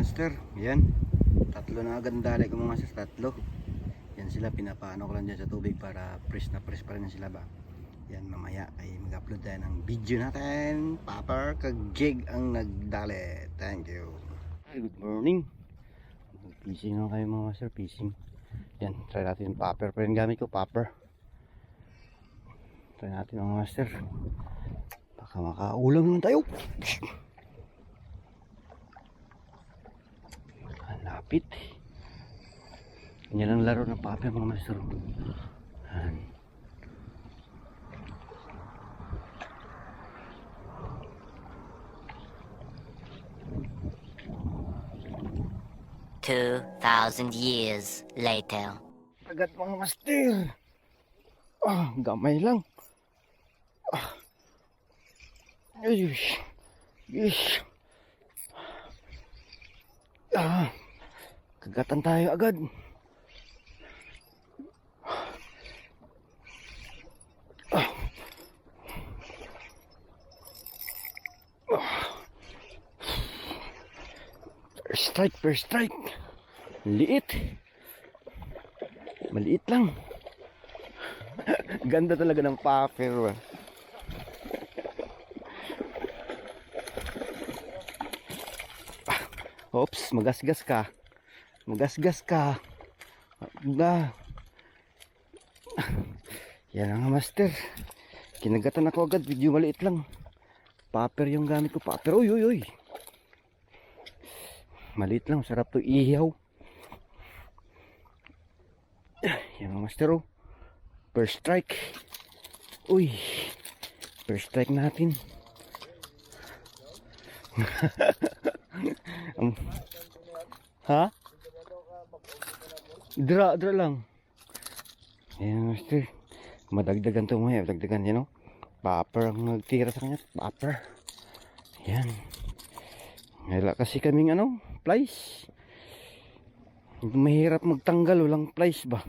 master. Yan. Tatlo na agad dali ko mga master. Tatlo. Yan sila, pinapaano ko lang dyan sa tubig para fresh na fresh pa rin sila ba. Yan, mamaya ay mag-upload tayo ng video natin. Popper kag-jig ang nagdali. Thank you. Hi, good morning. Fishing lang kayo mga master, fishing. Yan, try natin yung popper. Pa rin gamit ko, popper. Try natin mga master. Baka makaulam naman tayo. Lapit. Yan ang laro ng popper mga master. Yan. $2,000 years later. Agad mga master. Gamay lang. Yes. Yes. Kagatan tayo agad. First strike. Liit. Maliit lang. Ganda talaga ng popper. Oops, magasgas ka. Yan nga master. Kinagatan ako agad, video maliit lang. Popper yung gamit ko, popper. Uy. Maliit lang, sarap to ihaw. Yan nga master. First strike. Uy. First strike natin. Ha? Dra lang. Ayan master. Madagdagan to mo yan. Dagdagan yan o. Popper ang nagtira sa kanya. Popper. Ayan. Wala kasi kaming plies. Mahirap magtanggal. Walang plies ba?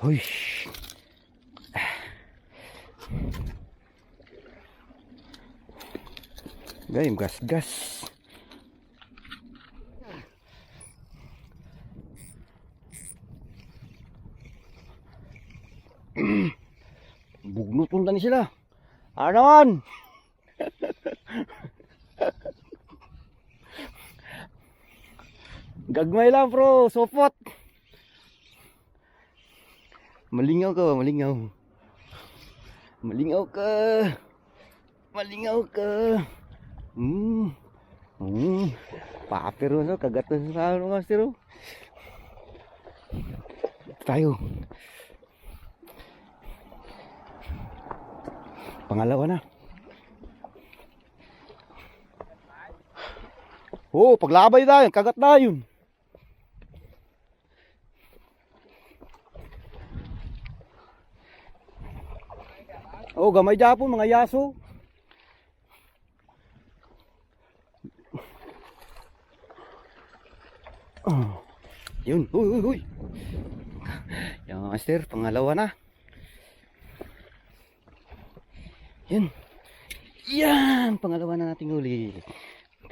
Huy. Gayong gas. Bugnuton na ni sila. Naman? Gagmay lang bro, sopot. Malingaw ka. Popper mo, kagatan sa mga master. Tayo. Pangalawa na. Paglabay tayo, kagat na yun. Gamay Japon, mga yaso. Yun, huy. Yan master, pangalawa na. Yan, pangalawa na nating huli.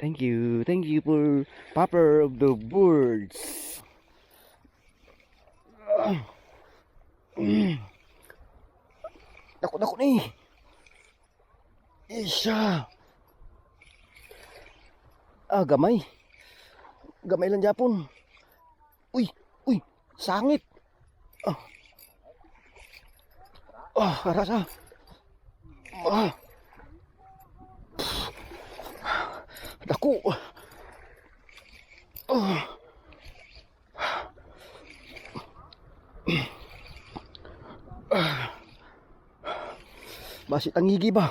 Thank you for popper of the birds. Dako ni. Isa. Gamay lang Japon. Uy, sangit. Arasa. Dako. Basit ang higi ba?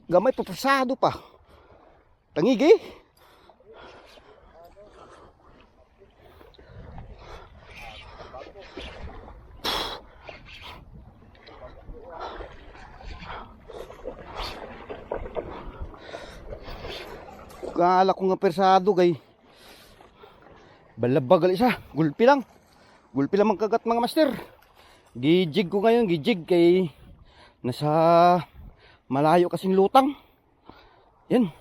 Gamay papasado pa. Tangigi? Kala ko nga persado kay balabagal isa. Gulpi lang ang kagat mga master. Gijig ko ngayon, gijig kay nasa malayo kasing lutang. Yan.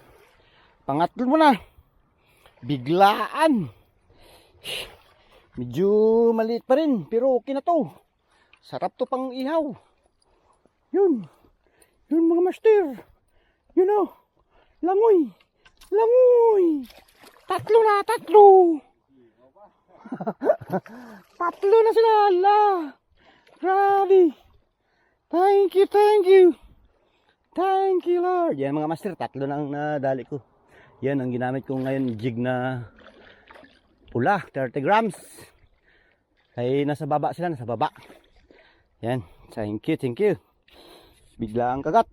Pangatlo mo na. Biglaan. Medyo maliit pa rin pero okay na to. Sarap to pang ihaw. Yun mga master. Yun o. Langoy. Tatlo na. Tatlo na sila. Ala. Grabe. Thank you. Thank you, Lord. Yan mga master, tatlo na ang nadali ko. Yan ang ginamit ko ngayon, jig na pula, 30 grams. Ay nasa baba sila, nasa baba. Yan, thank you. Bigla ang kagat.